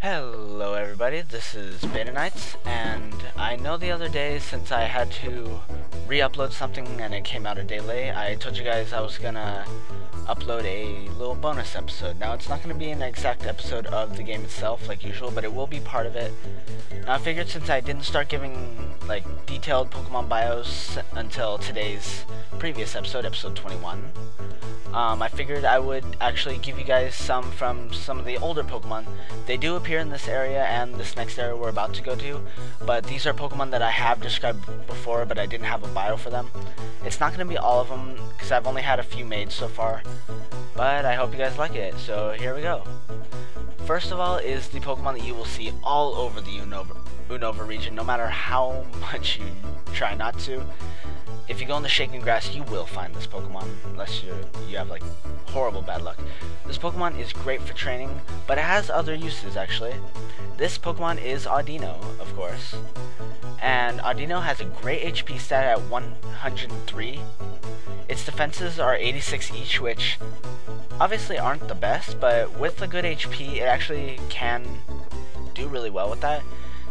Hello everybody, this is BetaNights, and I know the other day since I had to re-upload something and it came out a day late, I told you guys I was gonna upload a little bonus episode. Now it's not gonna be an exact episode of the game itself like usual, but it will be part of it. Now I figured since I didn't start giving like detailed Pokemon bios until today's previous episode, episode 21, I figured I would actually give you guys some from some of the older Pokemon. They do appear in this area and this next area we're about to go to, but these are Pokemon that I have described before, but I didn't have a bio for them. It's not going to be all of them, because I've only had a few made so far, but I hope you guys like it, so here we go. First of all is the Pokemon that you will see all over the Unova region, no matter how much you try not to. If you go in the shaking grass, you will find this Pokemon, unless you have like horrible bad luck. This Pokemon is great for training, but it has other uses actually. This Pokemon is Audino, of course, and Audino has a great HP stat at 103. Its defenses are 86 each, which obviously aren't the best, but with a good HP, it actually can do really well with that.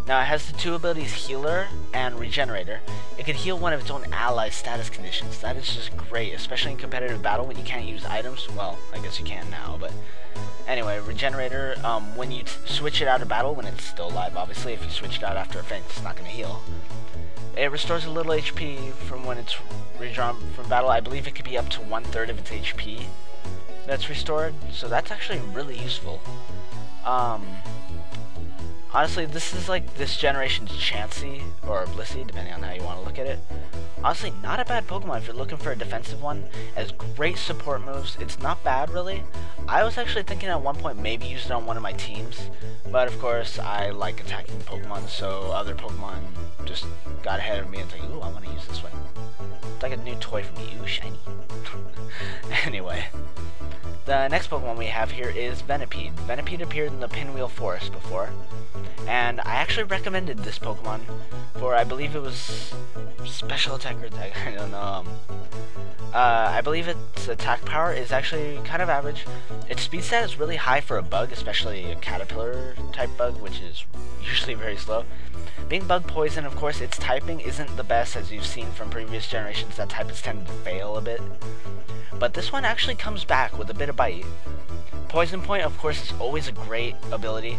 Now it has the two abilities Healer and Regenerator. It can heal one of its own allies' status conditions. That is just great, especially in competitive battle when you can't use items. Well, I guess you can now, but anyway, Regenerator, when you switch it out of battle, when it's still alive, obviously, if you switch it out after a faint, it's not going to heal. It restores a little HP from when it's redrawn from battle. I believe it could be up to 1/3 of its HP that's restored, so that's actually really useful. Honestly, this is like this generation's Chansey, or Blissey, depending on how you want to look at it. Honestly, not a bad Pokemon if you're looking for a defensive one. It has great support moves. It's not bad, really. I was actually thinking at one point maybe use it on one of my teams, but of course, I like attacking Pokemon, so other Pokemon just got ahead of me and was like, ooh, I want to use this one. It's like a new toy for me. Ooh, shiny. Anyway. The next Pokemon we have here is Venipede. Venipede appeared in the Pinwheel Forest before, and I actually recommended this Pokemon for, I believe it was special attack or attack, I don't know. I believe its attack power is actually kind of average. Its speed stat is really high for a bug, especially a caterpillar type bug, which is usually very slow. Being bug poison, of course, its typing isn't the best, as you've seen from previous generations. That type has tended to fail a bit. But this one actually comes back with a bit of bite. Poison Point, of course, is always a great ability,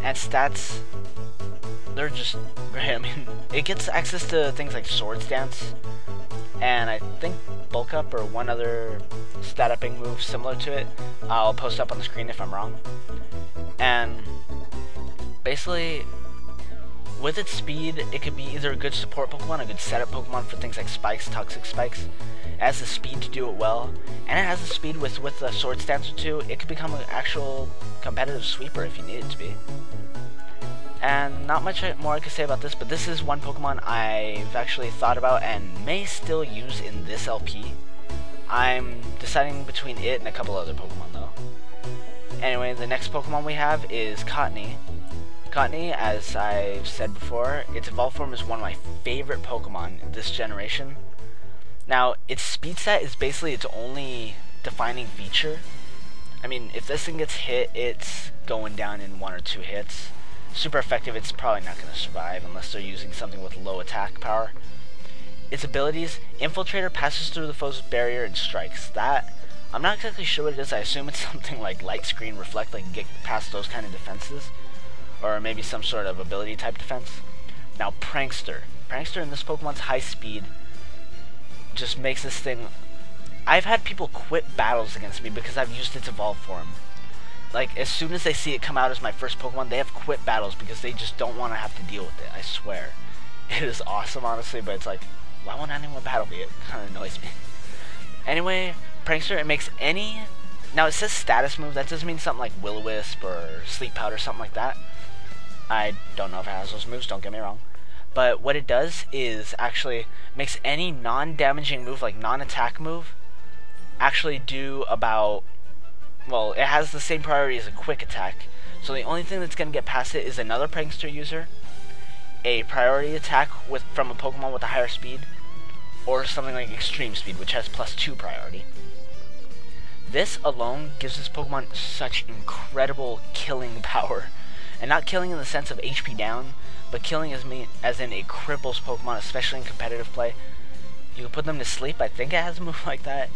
and stats, they're just great. I mean, it gets access to things like Swords Dance, and I think Bulk Up or one other stat upping move similar to it. I'll post up on the screen if I'm wrong. And basically, with its speed, it could be either a good support Pokemon, a good setup Pokemon for things like Spikes, Toxic Spikes. It has the speed to do it well, and it has the speed with a Sword Stance or two. It could become an actual competitive sweeper if you need it to be. And not much more I could say about this, but this is one Pokemon I've actually thought about and may still use in this LP. I'm deciding between it and a couple other Pokemon though. Anyway, the next Pokemon we have is Cottonee. Cottonee, as I've said before, its evolved form is one of my favorite Pokemon this generation. Now, its speed stat is basically its only defining feature. I mean, if this thing gets hit, it's going down in 1 or 2 hits. Super effective, it's probably not going to survive unless they're using something with low attack power. Its abilities, Infiltrator passes through the foe's barrier and strikes. That, I'm not exactly sure what it is. I assume it's something like Light Screen Reflect, like get past those kind of defenses. Or maybe some sort of ability type defense. Now, Prankster. Prankster in this Pokemon's high speed just makes this thing... I've had people quit battles against me because I've used its evolved form. Like, as soon as they see it come out as my first Pokemon, they have quit battles because they just don't want to have to deal with it, I swear. It is awesome, honestly, but it's like, why won't anyone battle me? It kind of annoys me. Anyway, Prankster, it makes any... Now, it says status move. That doesn't mean something like Will-O-Wisp or Sleep Powder, something like that. I don't know if it has those moves, don't get me wrong. But what it does is actually makes any non-damaging move, like non-attack move, actually do about, well, it has the same priority as a quick attack. So the only thing that's going to get past it is another Prankster user, a priority attack from a Pokemon with a higher speed, or something like Extreme Speed, which has +2 priority. This alone gives this Pokemon such incredible killing power. And not killing in the sense of HP down, but killing as in it cripples Pokemon, especially in competitive play. You can put them to sleep. I think it has a move like that.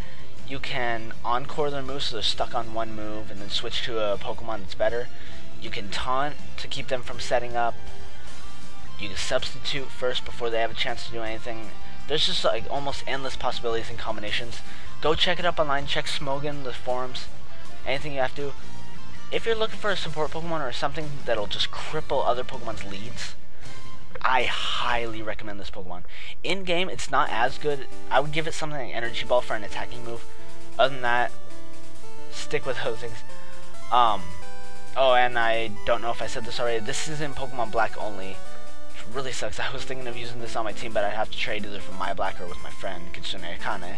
You can encore their moves so they're stuck on one move and then switch to a Pokemon that's better. You can taunt to keep them from setting up. You can substitute first before they have a chance to do anything. There's just like almost endless possibilities and combinations. Go check it up online. Check Smogon, the forums, anything you have to. If you're looking for a support Pokemon or something that'll just cripple other Pokemon's leads, I highly recommend this Pokemon. In game, it's not as good. I would give it something like Energy Ball for an attacking move. Other than that, stick with those things. Oh, and I don't know if I said this already. This is in Pokemon Black only. Which really sucks. I was thinking of using this on my team, but I'd have to trade either from my Black or with my friend KitsuneAkane.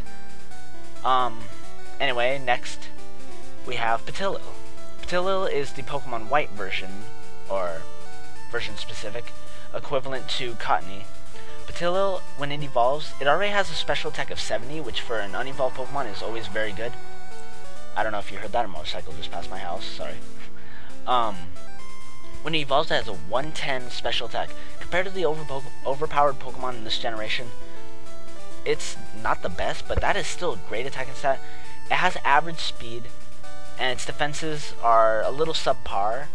Anyway, next we have Petilil. Petilil is the Pokemon White version, or version specific, equivalent to Cottony. Petilil, when it evolves, it already has a special attack of 70, which for an unevolved Pokemon is always very good. I don't know if you heard that, a motorcycle just passed my house, sorry. When it evolves, it has a 110 special attack. Compared to the overpowered Pokemon in this generation, it's not the best, but that is still a great attacking stat. It has average speed, and its defenses are a little subpar,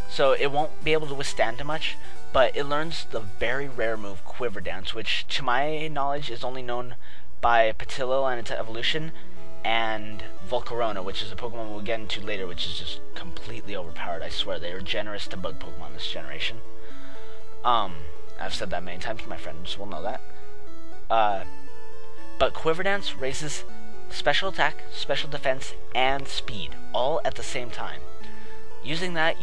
so it won't be able to withstand too much, but it learns the very rare move Quiver Dance, which to my knowledge is only known by Petilil and its evolution, and Volcarona, which is a Pokemon we'll get into later, which is just completely overpowered. I swear, they are generous to bug Pokemon this generation. I've said that many times, my friends will know that. But Quiver Dance raises special attack, special defense, and speed, all at the same time. Using that,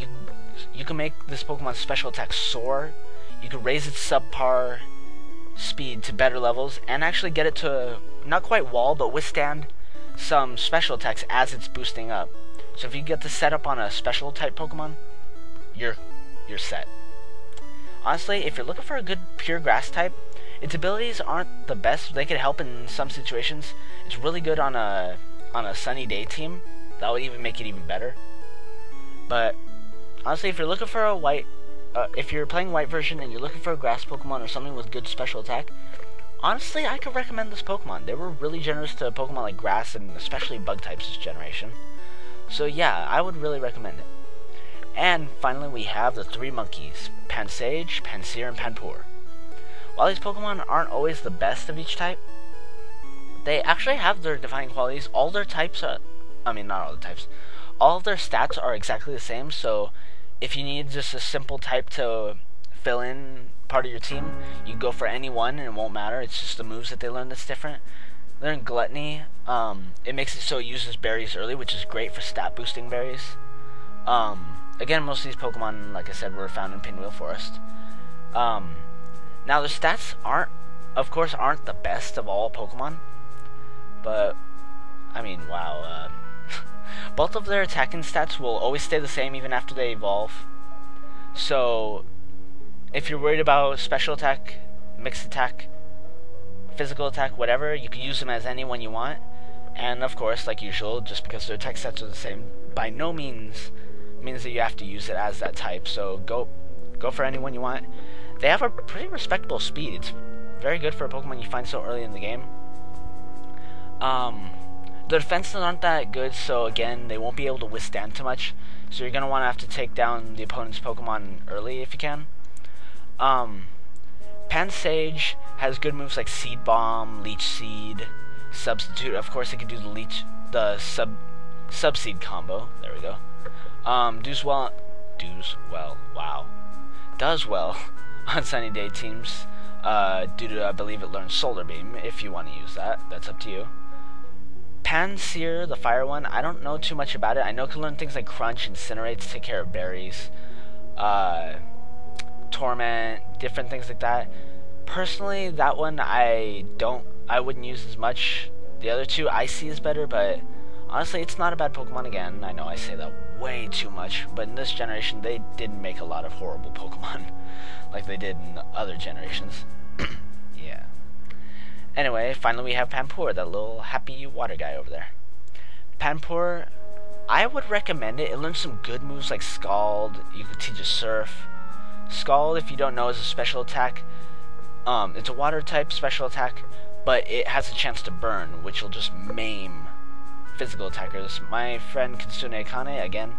you can make this Pokemon's special attack soar, you can raise its subpar speed to better levels, and actually get it to, not quite wall, but withstand some special attacks as it's boosting up. So if you get the setup on a special type Pokemon, you're set. Honestly, if you're looking for a good pure grass type, its abilities aren't the best. They could help in some situations. It's really good on a sunny day team. That would even make it even better. But honestly, if you're looking for a white, if you're playing white version and you're looking for a grass Pokemon or something with good special attack, honestly, I could recommend this Pokemon. They were really generous to Pokemon like grass and especially bug types this generation. So yeah, I would really recommend it. And finally, we have the three monkeys: Pansage, Pansear, and Panpour. While these Pokemon aren't always the best of each type, they actually have their defining qualities. All their types are, not all the types, all of their stats are exactly the same, so if you need just a simple type to fill in part of your team, you can go for any one and it won't matter. It's just the moves that they learn that's different. Learn Gluttony. It makes it so it uses berries early, which is great for stat boosting berries. Again, most of these Pokemon, like I said, were found in Pinwheel Forest. Now, their stats of course, aren't the best of all Pokemon, but, wow. Both of their attacking stats will always stay the same even after they evolve. So, if you're worried about special attack, mixed attack, physical attack, whatever, you can use them as any one you want. And, of course, like usual, just because their attack stats are the same, by no means means that you have to use it as that type. So, go for any one you want. They have a pretty respectable speed. It's very good for a Pokemon you find so early in the game. The defenses aren't that good, so again, they won't be able to withstand too much. So you're going to want to have to take down the opponent's Pokemon early if you can. Pansage has good moves like Seed Bomb, Leech Seed, Substitute. Of course, it can do the Sub-Seed combo. There we go. Does well on sunny day teams, due to, I believe, it learns Solar Beam. If you want to use that, that's up to you. Pansear, the fire one, I don't know too much about it. I know it can learn things like Crunch, Incinerate to take care of berries, Torment, different things like that. Personally, that one I wouldn't use as much. The other two Icy is better, but honestly, it's not a bad Pokemon. Again, I know I say that way too much, but in this generation, they didn't make a lot of horrible Pokemon like they did in other generations. Yeah. Anyway, finally we have Panpour, that little happy water guy over there. Panpour I would recommend it. It learns some good moves like Scald. You could teach a Surf. Scald, if you don't know, is a special attack. It's a water type special attack, but it has a chance to burn, which will just maim physical attackers. My friend KitsuneAkane, again,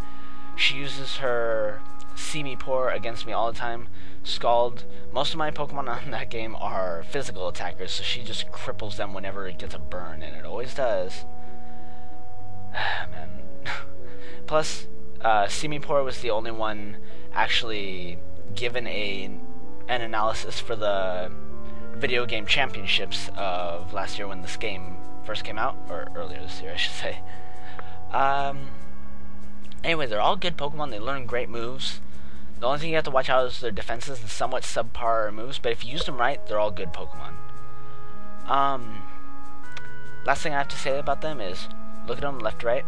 she uses her See Me Pour against me all the time. Scald. Most of my Pokemon on that game are physical attackers, so she just cripples them whenever it gets a burn, and it always does. Man. Plus, See Me Pour was the only one actually given an analysis for the video game championships of last year when this game first came out, or earlier this year I should say. Anyway, they're all good Pokemon. They learn great moves. The only thing you have to watch out is their defenses and somewhat subpar moves, but if you use them right, they're all good Pokemon. Last thing I have to say about them is look at them left, right.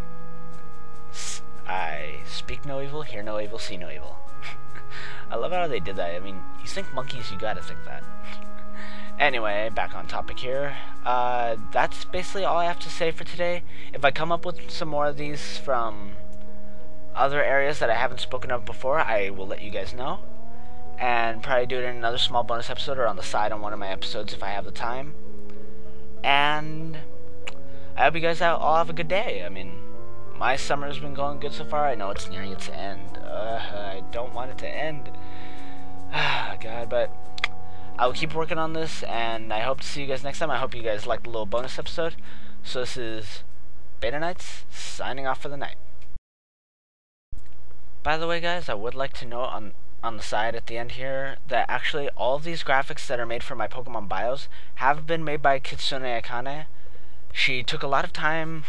I speak no evil, hear no evil, see no evil. I love how they did that. I mean, you think monkeys, you gotta think that. Anyway, back on topic here. That's basically all I have to say for today. If I come up with some more of these from other areas that I haven't spoken of before, I will let you guys know. And probably do it in another small bonus episode or on the side on one of my episodes if I have the time. And I hope you guys all have a good day. I mean, my summer's been going good so far. I know it's nearing its end. I don't want it to end. God, but I will keep working on this, and I hope to see you guys next time. I hope you guys liked the little bonus episode. So this is BetaNights signing off for the night. By the way, guys, I would like to note on the side at the end here that actually all of these graphics that are made for my Pokemon bios have been made by KitsuneAkane. She took a lot of time,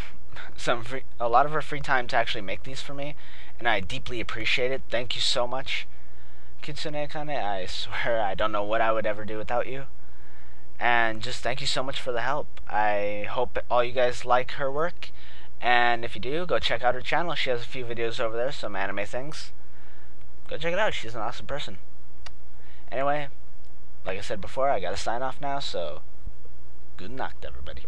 a lot of her free time to actually make these for me, and I deeply appreciate it. Thank you so much, KitsuneAkane. I swear I don't know what I would ever do without you. And just thank you so much for the help. I hope all you guys like her work. And if you do, go check out her channel. She has a few videos over there, some anime things. Go check it out. She's an awesome person. Anyway, like I said before, I gotta sign off now, so good night, everybody.